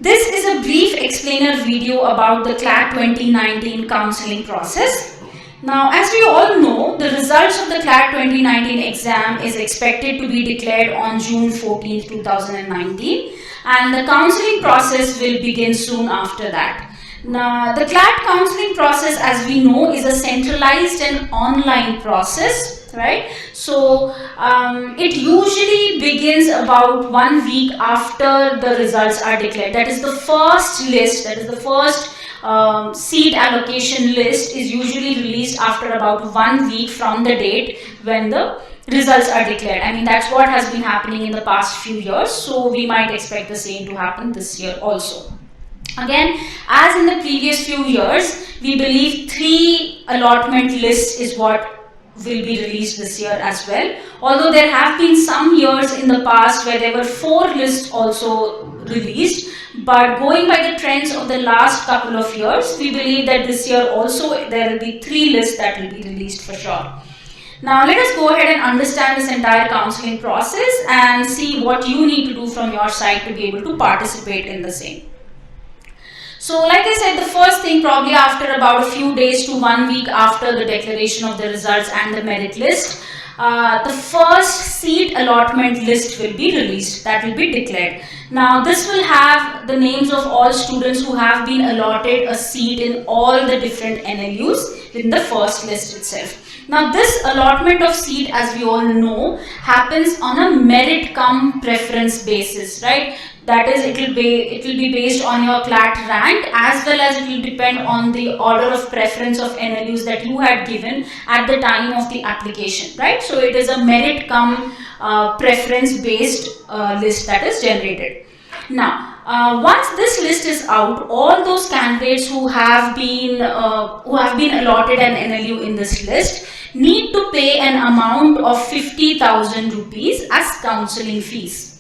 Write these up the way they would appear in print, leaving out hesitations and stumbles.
This is a brief explainer video about the CLAT 2019 counseling process. Now, as we all know, the results of the CLAT 2019 exam is expected to be declared on June 14, 2019, and the counseling process will begin soon after that. Now, the CLAT counseling process, as we know, is a centralized and online process, right? So, it usually begins about 1 week after the results are declared. That is the first list, that is the first seat allocation list is usually released after about 1 week from the date when the results are declared. I mean, that's what has been happening in the past few years, so we might expect the same to happen this year also. Again, as in the previous few years, we believe 3 allotment lists is what will be released this year as well. Although there have been some years in the past where there were 4 lists also released, but going by the trends of the last couple of years, we believe that this year also there will be 3 lists that will be released for sure. Now let us go ahead and understand this entire counseling process and see what you need to do from your side to be able to participate in the same. So like I said, the first thing, probably after about a few days to 1 week after the declaration of the results and the merit list, the first seat allotment list will be released, that will be declared. Now this will have the names of all students who have been allotted a seat in all the different NLUs in the first list itself. Now this allotment of seat, as we all know, happens on a merit cum preference basis, right? That is, it will be based on your CLAT rank, as well as it will depend on the order of preference of NLUs that you had given at the time of the application, right? So it is a merit cum preference based list that is generated. Now, once this list is out, all those candidates who have been allotted an NLU in this list need to pay an amount of 50,000 rupees as counseling fees.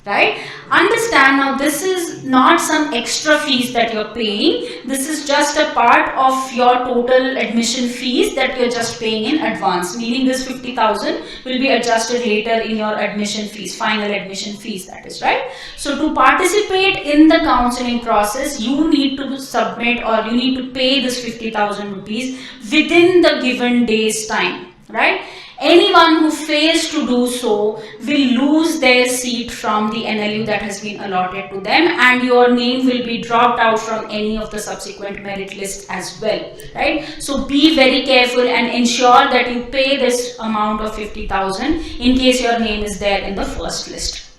Right? Understand, now this is not some extra fees that you're paying. This is just a part of your total admission fees that you're just paying in advance. Meaning this 50,000 will be adjusted later in your admission fees, final admission fees, that is, right? So to participate in the counseling process, you need to submit or you need to pay this 50,000 rupees within the given day's time, right? Anyone who fails to do so will lose their seat from the NLU that has been allotted to them, and your name will be dropped out from any of the subsequent merit lists as well, right? So be very careful and ensure that you pay this amount of 50,000 in case your name is there in the first list.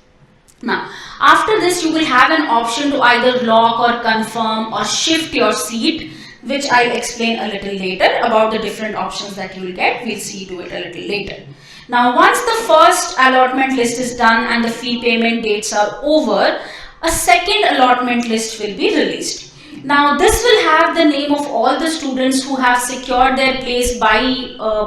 Now, after this, you will have an option to either lock or confirm or shift your seat, which I'll explain a little later about the different options that you will get. We'll see to it a little later. Now, once the first allotment list is done and the fee payment dates are over, a second allotment list will be released. Now, this will have the name of all the students who have secured their place by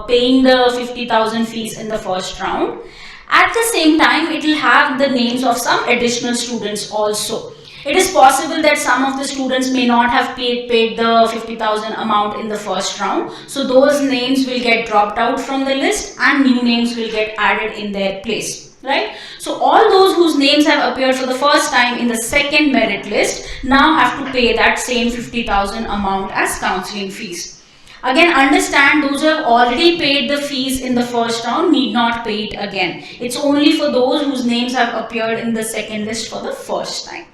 paying the 50,000 fees in the first round. At the same time, it will have the names of some additional students also. It is possible that some of the students may not have paid the 50,000 amount in the first round. So those names will get dropped out from the list and new names will get added in their place, right? So all those whose names have appeared for the first time in the second merit list now have to pay that same 50,000 amount as counseling fees. Again, understand, those who have already paid the fees in the first round need not pay it again. It's only for those whose names have appeared in the second list for the first time.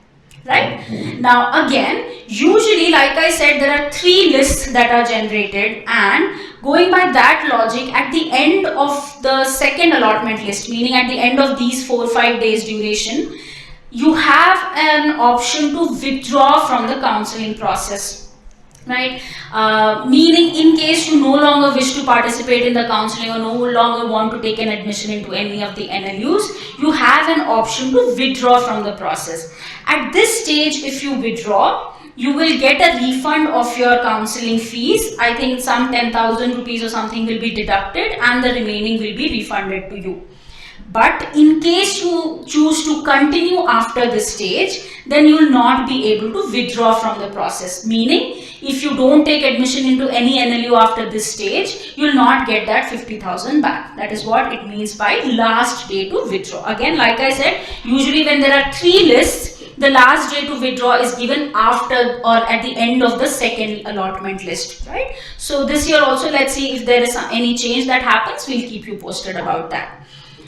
Right? Now again, usually, like I said, there are 3 lists that are generated, and going by that logic, at the end of the second allotment list, meaning at the end of these 4 or 5 days duration, you have an option to withdraw from the counseling process. Right? Meaning, in case you no longer wish to participate in the counseling or no longer want to take an admission into any of the NLUs, you have an option to withdraw from the process. At this stage, if you withdraw, you will get a refund of your counseling fees. I think some 10,000 rupees or something will be deducted and the remaining will be refunded to you. But in case you choose to continue after this stage, then you will not be able to withdraw from the process. Meaning, if you don't take admission into any NLU after this stage, you will not get that 50,000 back. That is what it means by last day to withdraw. Again, like I said, usually when there are 3 lists, the last day to withdraw is given after or at the end of the second allotment list, right? So this year also, let's see if there is any change that happens. We'll keep you posted about that.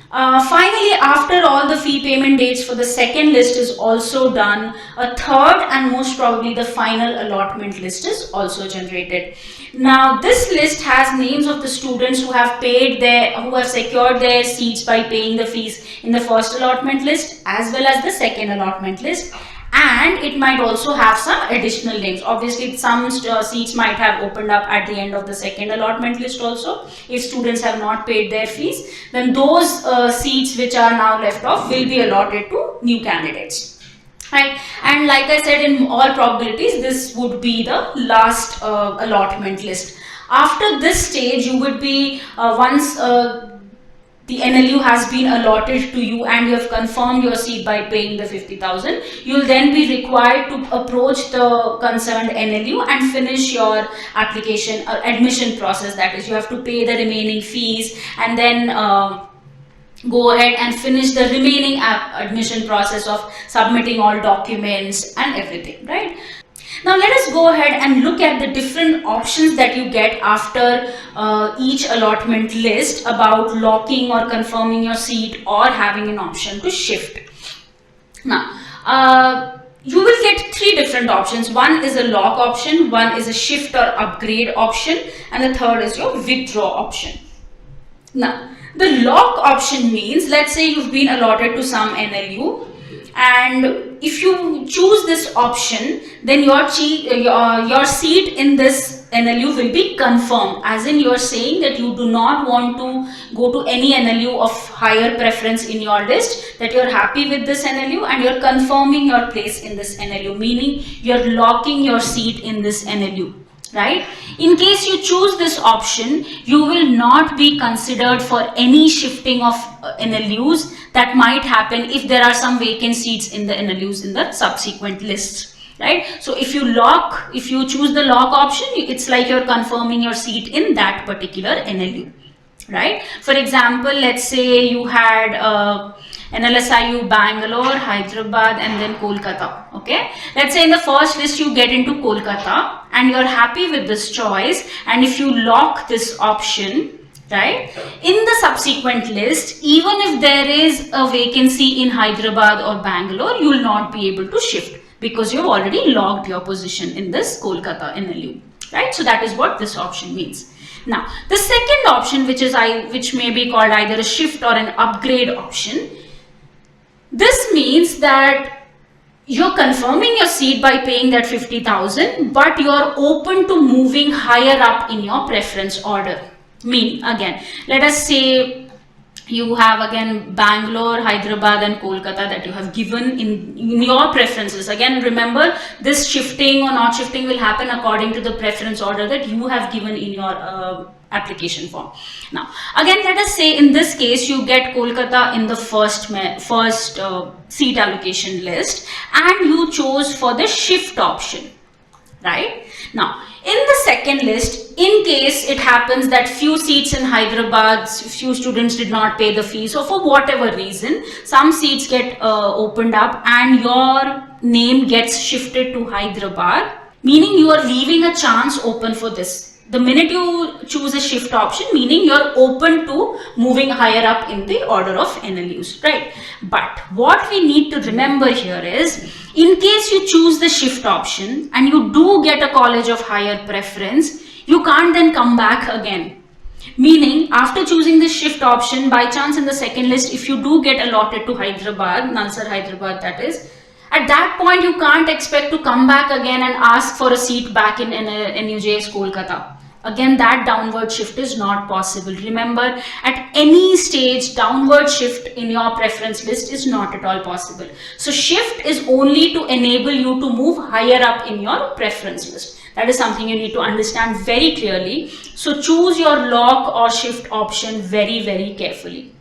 Finally, after all the fee payment dates for the second list is also done, a third and most probably the final allotment list is also generated. Now this list has names of the students who have secured their seats by paying the fees in the first allotment list as well as the second allotment list. And it might also have some additional names. Obviously, some seats might have opened up at the end of the second allotment list also. If students have not paid their fees, then those seats which are now left off will be allotted to new candidates. Right? And like I said, in all probabilities, this would be the last allotment list. After this stage, you would be, once the NLU has been allotted to you and you have confirmed your seat by paying the 50,000, you will then be required to approach the concerned NLU and finish your application admission process. That is, you have to pay the remaining fees and then go ahead and finish the remaining admission process of submitting all documents and everything, right? Now let us go ahead and look at the different options that you get after each allotment list about locking or confirming your seat or having an option to shift. Now, you will get three different options. One is a lock option, one is a shift or upgrade option, and the third is your withdraw option. Now, the lock option means, let's say you've been allotted to some NLU, and if you choose this option, then your seat in this NLU will be confirmed, as in you are saying that you do not want to go to any NLU of higher preference in your list, that you are happy with this NLU and you are confirming your place in this NLU, meaning you are locking your seat in this NLU. Right? In case you choose this option, you will not be considered for any shifting of NLUs that might happen if there are some vacant seats in the NLUs in the subsequent lists. Right? So if you choose the lock option, it's like you're confirming your seat in that particular NLU. Right? For example, let's say you had an LSIU Bangalore, Hyderabad, and then Kolkata. Okay, let's say in the first list you get into Kolkata and you're happy with this choice, and if you lock this option, right, in the subsequent list, even if there is a vacancy in Hyderabad or Bangalore, you will not be able to shift because you've already locked your position in this Kolkata NLU. Right? So that is what this option means. Now, the second option, which may be called either a shift or an upgrade option, this means that you're confirming your seat by paying that 50,000, but you're open to moving higher up in your preference order. Meaning, again, let us say you have again Bangalore, Hyderabad and Kolkata that you have given in your preferences. Again, remember, this shifting or not shifting will happen according to the preference order that you have given in your application form. Now, again, let us say in this case you get Kolkata in the first seat allocation list and you chose for the shift option. Right? Now, in the second list, in case it happens that few seats in Hyderabad, few students did not pay the fees, or for whatever reason, some seats get opened up and your name gets shifted to Hyderabad, meaning you are leaving a chance open for this. The minute you choose a shift option, meaning you're open to moving higher up in the order of NLUs, right? But what we need to remember here is, in case you choose the shift option and you do get a college of higher preference, you can't then come back again. Meaning, after choosing the shift option, by chance in the second list, if you do get allotted to Hyderabad, Nalsar Hyderabad that is, at that point you can't expect to come back again and ask for a seat back in NUJS Kolkata. Again, that downward shift is not possible. Remember, at any stage, downward shift in your preference list is not at all possible. So shift is only to enable you to move higher up in your preference list. That is something you need to understand very clearly. So choose your lock or shift option very, very carefully.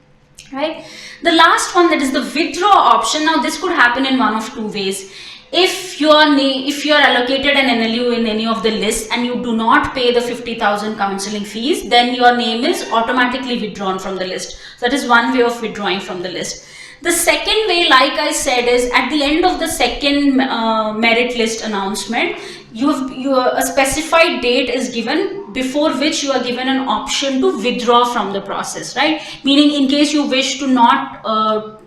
Right? The last one, that is the withdraw option. Now, this could happen in one of two ways. If you are allocated an NLU in any of the lists and you do not pay the 50,000 counseling fees, then your name is automatically withdrawn from the list. So that is one way of withdrawing from the list. The second way, like I said, is at the end of the second merit list announcement, a specified date is given before which you are given an option to withdraw from the process, right? Meaning, in case you wish to not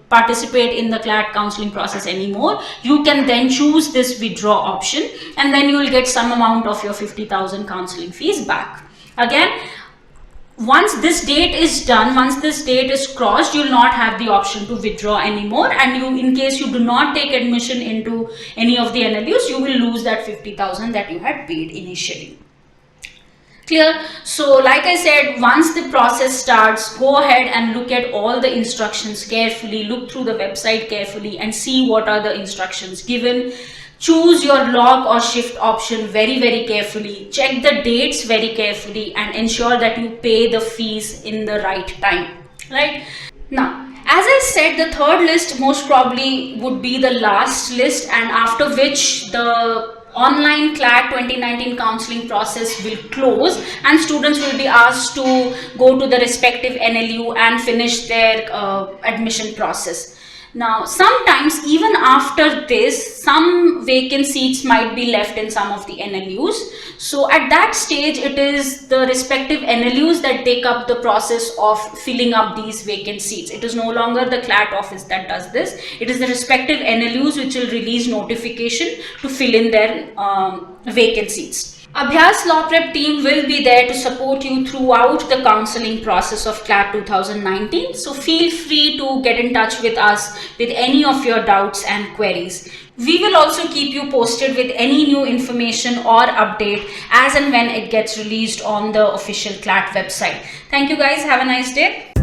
participate in the CLAT counseling process anymore, you can then choose this withdraw option, and then you will get some amount of your 50,000 counseling fees back. Again, once this date is done, once this date is crossed, you will not have the option to withdraw anymore, and you, in case you do not take admission into any of the NLUs, you will lose that 50,000 that you had paid initially. Clear? So like I said, once the process starts, go ahead and look at all the instructions carefully, look through the website carefully and see what are the instructions given. Choose your log or shift option very, very carefully. Check the dates very carefully and ensure that you pay the fees in the right time, right? Now, as I said, the third list most probably would be the last list, and after which the online CLAT 2019 counseling process will close and students will be asked to go to the respective NLU and finish their admission process. Now, sometimes even after this, some vacant seats might be left in some of the NLUs. So at that stage, it is the respective NLUs that take up the process of filling up these vacant seats. It is no longer the CLAT office that does this. It is the respective NLUs which will release notification to fill in their vacant seats. AbhyaasLawPrep team will be there to support you throughout the counseling process of CLAT 2019. So feel free to get in touch with us with any of your doubts and queries. We will also keep you posted with any new information or update as and when it gets released on the official CLAT website. Thank you guys. Have a nice day.